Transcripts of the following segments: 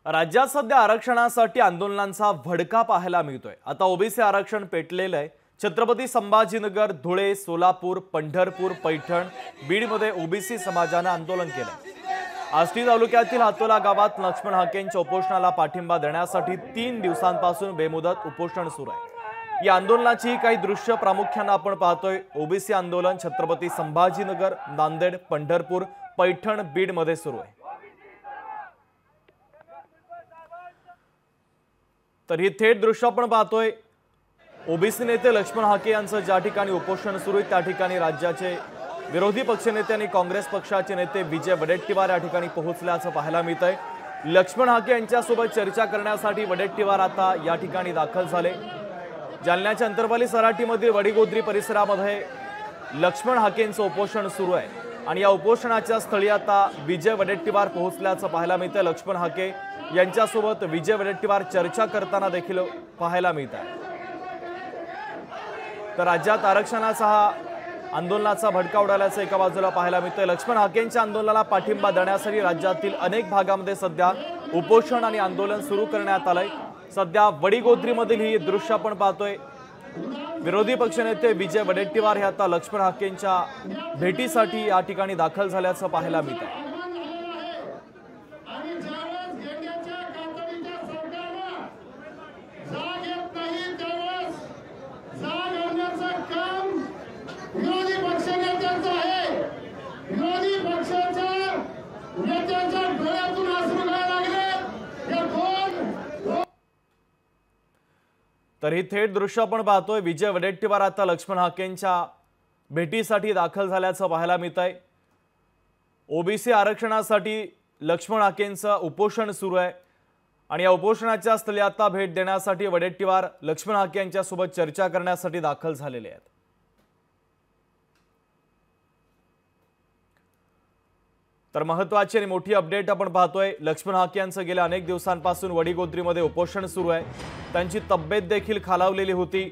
राज्यात सध्या आरक्षणासाठी आंदोलनांचा भडका पाहायला मिळतोय। आता ओबीसी आरक्षण पेटलेलं आहे। छत्रपती संभाजीनगर, धुळे, सोलापूर, पंढरपूर, पैठण, बीडमध्ये ओबीसी समाजाने आंदोलन केलं। आष्टी तालुक्यातील हातोला गावात लक्ष्मण हाकेंच्या उपोषणाला पाठिंबा देण्यासाठी 3 दिवसांपासून बेमुदत उपोषण सुरू आहे। या आंदोलनाची काही दृश्य प्रामुख्याने आपण पाहतोय। ओबीसी आंदोलन छत्रपती संभाजीनगर, नांदेड, पंढरपूर, पैठण, बीडमध्ये सुरू आहे। तर ही थेट दृश्य आपण पाहतोय। ओबीसी नेते लक्ष्मण हाके यांचं ज्या ठिकाणी उपोषण सुरू आहे त्या ठिकाणी राज्याचे विरोधी पक्षनेते आणि काँग्रेस पक्षाचे नेते विजय वडेट्टीवार या ठिकाणी पोहोचल्याचं पाहायला मिळतंय। लक्ष्मण हाके यांच्यासोबत चर्चा करण्यासाठी वडेट्टीवार आता या ठिकाणी दाखल झाले। जालन्याच्या अंतरवाली सराटीमधील वडीगोद्री परिसरामध्ये लक्ष्मण हाकेंचं उपोषण सुरू आहे आणि या उपोषणाच्या स्थळी आता विजय वडेट्टीवार पोहोचल्याचं पाहायला मिळतंय। लक्ष्मण हाके यांच्यासोबत विजय वडेट्टीवार चर्चा करताना देखील पाहायला मिळत आहे। तर राज्यात आरक्षणाचा हा आंदोलनाचा भडका उडाल्याचं एका बाजूला पाहायला मिळतंय। लक्ष्मण हाकेंच्या आंदोलनाला पाठिंबा देण्यासाठी राज्यातील अनेक भागांमध्ये सध्या उपोषण आणि आंदोलन सुरू करण्यात आलंय। सध्या वडीगोद्रीमधील ही दृश्य आपण पाहतोय। विरोधी पक्षनेते विजय वडेट्टीवार हे आता लक्ष्मण हाकेंच्या भेटीसाठी या ठिकाणी दाखल झाल्याचं पाहायला मिळतंय। तर ही थेट दृश्य आपण पाहतोय। विजय वडेट्टीवार आता लक्ष्मण हाकेंच्या भेटीसाठी दाखल झाल्याचं पाहायला मिळतंय। ओबीसी आरक्षणासाठी लक्ष्मण हाकेंचं उपोषण सुरू आहे आणि या उपोषणाच्या स्थळी आता भेट देण्यासाठी वडेट्टीवार लक्ष्मण हाके यांच्यासोबत चर्चा करण्यासाठी दाखल झालेले आहेत। तर महत्त्वाची आणि मोठी अपडेट आपण पाहतोय। लक्ष्मण हाके यांचं गेल्या अनेक दिवसांपासून वडीगोद्रीमध्ये उपोषण सुरू आहे। त्यांची तब्येत देखील खालावलेली होती।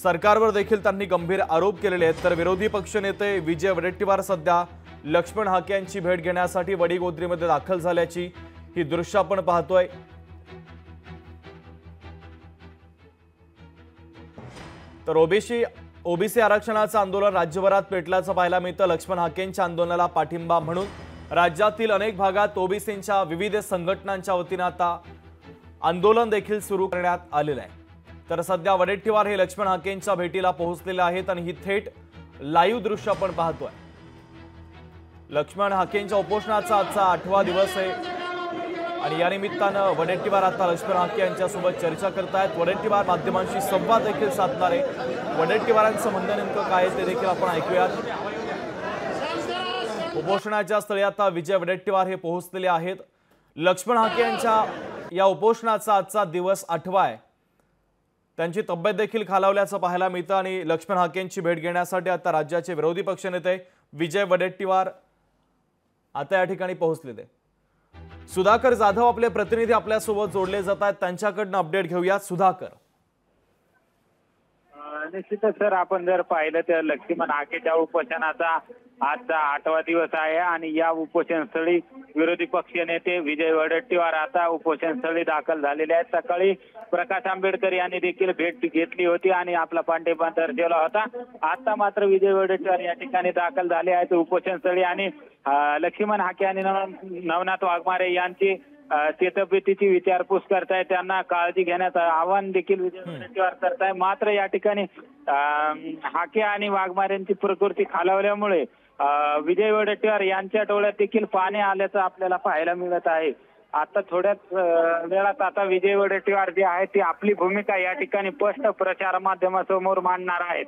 सरकारवर देखील त्यांनी गंभीर आरोप केलेले आहेत। तर विरोधी पक्षनेते विजय वडेट्टीवार सध्या लक्ष्मण हाके यांची भेट घेण्यासाठी वडीगोद्रीमध्ये दाखल झाल्याची ही दृश्य आपण पाहतोय। तर ओबीसी आरक्षणाचं आंदोलन राज्यभरात पेटल्याचं पाहायला मिळतं। लक्ष्मण हाकेंच्या आंदोलनाला पाठिंबा म्हणून राज्यातील अनेक भागात ओबीसींच्या विविध संघटनांच्या वतीने आता आंदोलन देखील सुरू करण्यात आलेलं आहे। तर सध्या वडेट्टीवार हे लक्ष्मण हाकेंच्या भेटीला पोहोचलेले आहेत आणि ही थेट लाईव्ह दृश्य आपण पाहतोय। लक्ष्मण हाकेंच्या उपोषणाचा आजचा 8वा दिवस आहे आणि या निमित्तानं वडेट्टीवार आता लक्ष्मण हाके यांच्यासोबत चर्चा करतायत। वडेट्टीवार माध्यमांशी संवाद देखील साधणार आहे। वडेट्टीवारांचं म्हणणं नेमकं काय आहे ते देखील आपण ऐकूयात। उपोषणाच्या स्थळी आता विजय वडेट्टीवार हे पोहोचलेले आहेत। लक्ष्मण हाके यांच्या या उपोषणाचा आजचा दिवस 8वा आहे। त्यांची तब्येत देखील खालावल्याचं पाहायला मिळतं आणि लक्ष्मण हाकेंची भेट घेण्यासाठी आता राज्याचे विरोधी पक्षनेते विजय वडेट्टीवार आता या ठिकाणी पोहोचलेले। सुधाकर जाधव आपले प्रतिनिधी आपल्यासोबत जोडले जात आहेत, त्यांच्याकडून अपडेट घेऊयात। सुधाकर, निश्चितच सर, आपण जर पाहिलं तर लक्ष्मण हाकेच्या उपोषणाचा आजचा 8वा दिवस आहे आणि या उपोषण स्थळी विरोधी पक्ष नेते विजय वडेट्टीवार आता उपोषण स्थळी दाखल झालेले आहेत। सकाळी प्रकाश आंबेडकर यांनी देखील भेट घेतली होती आणि आपला पाठिंबा दर्शवला होता। आता मात्र विजय वडेट्टीवार या ठिकाणी दाखल झाले आहेत उपोषण स्थळी आणि लक्ष्मण हाके आणि नवनाथ वाघमारे यांची तब्येतीची विचारपूस करताय, त्यांना काळजी घेण्याचं आवाहन देखील विजय वडेट्टीवार करताय। मात्र या ठिकाणी हाके आणि वाघमारेंची प्रकृती खालावल्यामुळे विजय वडेट्टीवार यांच्या डोळ्यात देखील पाणी आल्याचं आपल्याला पाहायला मिळत आहे। आता थोड्याच वेळात आता विजय वडेट्टीवार जे आहे ती आपली भूमिका या ठिकाणी स्पष्ट प्रचार माध्यमासमोर मांडणार आहेत।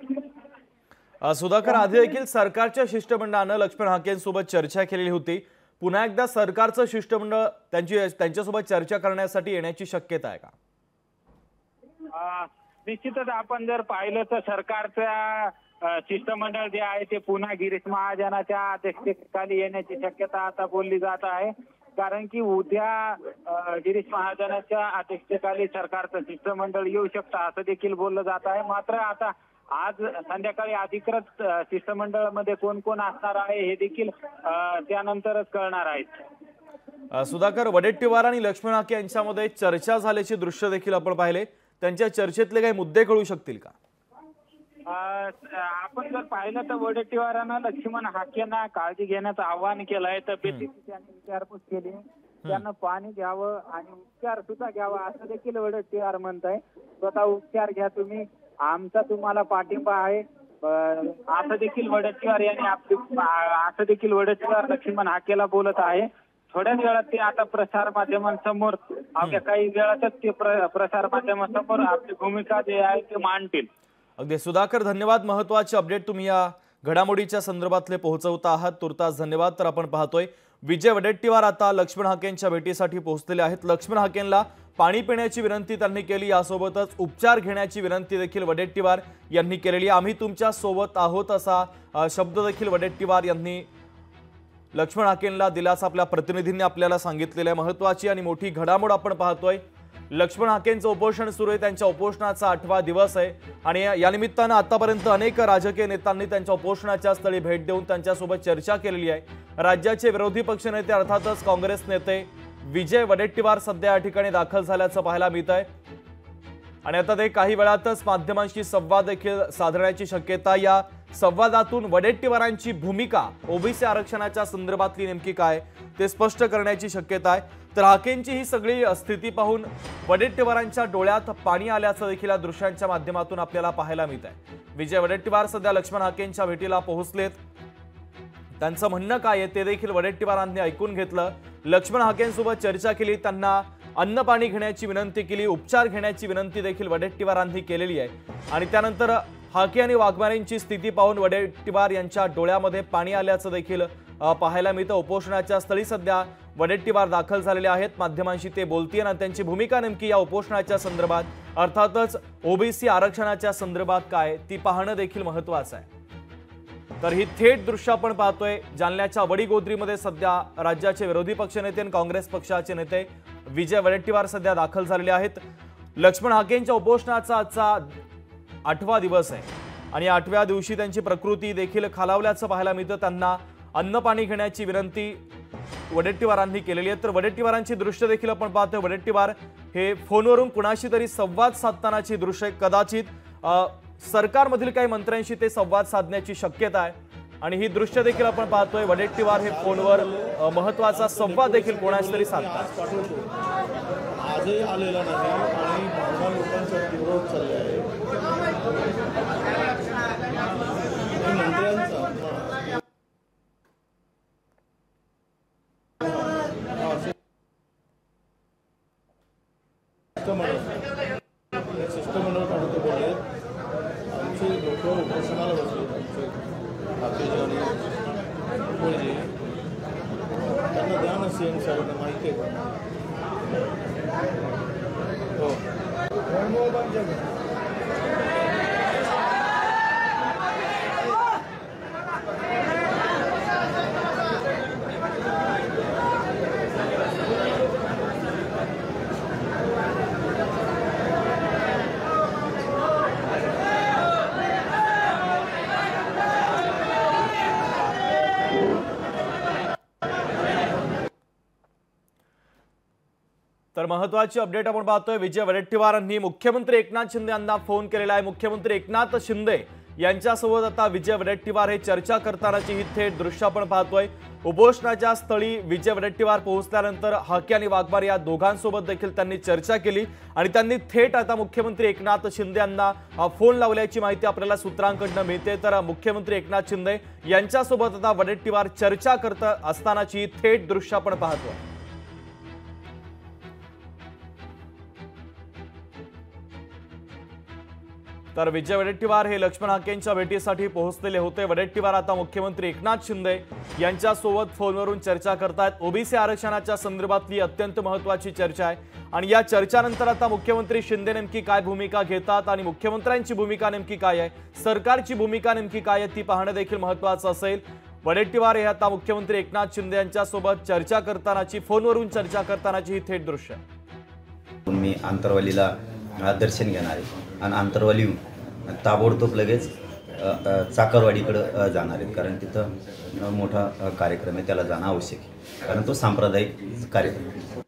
सुधाकर, आधी देखील सरकारच्या शिष्टमंडळानं लक्ष्मण हाकेंसोबत चर्चा केलेली होती। पुन्हा एकदा सरकारचं शिष्टमंडळ त्यांच्यासोबत चर्चा करण्यासाठी येण्याची शक्यता आहे का? निश्चितच आपण जर पाहिलं तर सरकारचं शिष्टमंडळ जे आहे ते पुन्हा गिरीश महाजनाच्या अध्यक्षतेखाली येण्याची शक्यता आता बोलली जात आहे। कारण की उद्या गिरीश महाजनाच्या अध्यक्षतेखाली सरकारचं शिष्टमंडळ येऊ शकतं असं देखील बोललं जात आहे। मात्र आता आज संध्याकाळी अधिकृत शिष्टमंडळामध्ये कोण कोण असणार आहे हे देखील त्यानंतरच कळणार आहे। सुधाकर, वडेट्टीवार आणि लक्ष्मण हाके यांच्यामध्ये चर्चा झाल्याची दृश्य देखील आपण पाहिले, त्यांच्या चर्चेतले काही मुद्दे कळू शकतील का? आपण जर पाहिलं तर वडेट्टीवारांना लक्ष्मण हाकेंना काळजी घेण्याचं आवाहन केलंय. तब्येतीची त्यांनी विचारपूस केली, त्यांना पाणी घ्यावं आणि उपचार सुद्धा घ्यावा असं देखील वडेट्टीवार म्हणताय. स्वतः उपचार घ्या तुम्ही, आमचा तुम्हाला पाठिंबा आहे असं देखील वडेट्टीवार लक्ष्मण हाकेला बोलत आहे. थोड्याच वेळात ते आता प्रसार माध्यमांसमोर अवघ्या काही वेळातच ते प्रसार माध्यमांसमोर आपली भूमिका जे आहे ते मांडतील. अगदी सुधाकर, धन्यवाद. महत्वाचे अपडेट तुम्ही या घडामोडीच्या संदर्भातले पोहोचवता आहात, तुर्तास धन्यवाद. तर आपण पाहतोय विजय वडेट्टीवार आता लक्ष्मण हाकेंच्या भेटीसाठी पोहोचलेले आहेत. लक्ष्मण हाकेंना पाणी पिण्याची विनंती त्यांनी केली, यासोबतच उपचार घेण्याची विनंती देखील वडेट्टीवार यांनी केलेली. आम्ही तुमच्या सोबत आहोत असा शब्द देखील वडेट्टीवार यांनी लक्ष्मण हाकेंना दिल्याचं आपल्या प्रतिनिधींनी आपल्याला सांगितलेलं आहे. महत्वाची आणि मोठी घडामोड आपण पाहतोय. लक्ष्मण हाकेंचं उपोषण सुरू आहे, त्यांच्या उपोषणाचा 8वा दिवस आहे आणि या निमित्तानं आतापर्यंत अनेक राजकीय नेत्यांनी त्यांच्या उपोषणाच्या स्थळी भेट देऊन त्यांच्यासोबत चर्चा केलेली आहे. राज्याचे विरोधी पक्षनेते अर्थातच काँग्रेस नेते विजय वडेट्टीवार सध्या या ठिकाणी दाखल झाल्याचं पाहायला मिळत आहे आणि आता ते काही वेळातच माध्यमांशी संवाद देखील साधण्याची शक्यता. या संवादातून वडेट्टीवारांची भूमिका ओबीसी आरक्षणाच्या संदर्भातली नेमकी काय ते स्पष्ट करण्याची शक्यता आहे. तर हाकेंची ही सगळी स्थिती पाहून वडेट्टीवारांच्या डोळ्यात पाणी आल्याचं देखील या दृश्यांच्या माध्यमातून आपल्याला पाहायला मिळत आहे. विजय वडेट्टीवार सध्या लक्ष्मण हाकेंच्या भेटीला पोहोचलेत. त्यांचं म्हणणं काय आहे ते देखील वडेट्टीवारांनी ऐकून घेतलं. लक्ष्मण हाकेंसोबत चर्चा केली, त्यांना अन्न पाणी घेण्याची विनंती केली, उपचार घेण्याची विनंती देखील वडेट्टीवारांनी केलेली आहे आणि त्यानंतर हाके आणि वाघमारेंची स्थिती पाहून वडेट्टीवार यांच्या डोळ्यामध्ये पाणी आल्याचं देखील पाहायला मिळतं. उपोषणाच्या स्थळी सध्या वडेट्टीवार दाखल झालेले आहेत. माध्यमांशी ते बोलतील आणि त्यांची भूमिका नेमकी या उपोषणाच्या संदर्भात अर्थातच ओबीसी आरक्षणाच्या संदर्भात काय ती पाहणं देखील महत्त्वाचं आहे. तर ही थेट दृश्य आपण पाहतोय जालन्याच्या वडीगोद्रीमध्ये सध्या राज्याचे विरोधी पक्षनेते आणि काँग्रेस पक्षाचे नेते विजय वडेट्टीवार सध्या दाखल झालेले आहेत. लक्ष्मण हाकेंच्या उपोषणाचा आजचा 8वा दिवस आहे आणि 8व्या दिवशी त्यांची प्रकृती देखील खालावल्याचं पाहायला मिळतं. त्यांना अन्न पाणी घेण्याची विनंती वडेट्टीवारांनी केलेली आहे. तर वडेट्टीवारांची दृश्य देखील आपण पाहतोय. वडेट्टीवार हे फोनवरून कुणाशी तरी संवाद साधतानाची दृश्य, कदाचित सरकारमधील काही मंत्र्यांशी ते संवाद साधण्याची शक्यता आहे आणि ही दृश्य देखील आपण पाहतोय. वडेट्टीवार हे फोनवर महत्वाचा संवाद देखील कोणाशी तरी साधतात. आजही आलेला नाही आणि भावना लोकांचा विरोध चालला आहे. मंत्र्यांचा शिष्टमंडळ काढतो बोलले, आमचे लोक उपोषणाला बसले, आमचे हाकेजी आणि कोळजी त्यांना द्या ना सीएम साहेबांना माहिती आहे का? हो तर महत्वाची अपडेट आपण पाहतोय. विजय वडेट्टीवारांनी मुख्यमंत्री एकनाथ शिंदे यांना फोन केलेला आहे. मुख्यमंत्री एकनाथ शिंदे यांच्यासोबत आता विजय वडेट्टीवार हे चर्चा करतानाची ही थेट दृश्य आपण पाहतोय. उपोषणाच्या स्थळी विजय वडेट्टीवार पोहोचल्यानंतर हाके आणि वाघमारे या दोघांसोबत देखील त्यांनी चर्चा केली आणि त्यांनी थेट आता मुख्यमंत्री एकनाथ शिंदे यांना फोन लावल्याची माहिती आपल्याला सूत्रांकडून मिळते. तर मुख्यमंत्री एकनाथ शिंदे यांच्यासोबत आता वडेट्टीवार चर्चा करत असतानाची थेट दृश्य आपण पाहतोय. तर विजय वडेट्टीवार हे लक्ष्मण हाकेंच्या भेटीसाठी पोहोचलेले होते. वडेट्टीवार आता मुख्यमंत्री एकनाथ शिंदे यांच्यासोबत फोनवरून चर्चा करतायत. ओबीसी आरक्षणाच्या संदर्भातली अत्यंत महत्त्वाची चर्चा आहे आणि या चर्चानंतर आता मुख्यमंत्री शिंदे नेमकी काय भूमिका घेतात आणि मुख्यमंत्र्यांची भूमिका नेमकी काय आहे, सरकारची भूमिका नेमकी काय आहे ती पाहणं देखील महत्त्वाचं असेल. वडेट्टीवार हे आता मुख्यमंत्री एकनाथ शिंदे यांच्यासोबत चर्चा करतानाची, फोनवरून चर्चा करतानाची ही थेट दृश्य. मी आंतरवालीला दर्शन घेणार आहे आणि आंतरवाली ताबडतोब लगेच चाकरवाडीकडं जाणार आहेत, कारण तिथं मोठा कार्यक्रम आहे, त्याला जाणं आवश्यक आहे, कारण तो सांप्रदायिक कार्यक्रम आहे.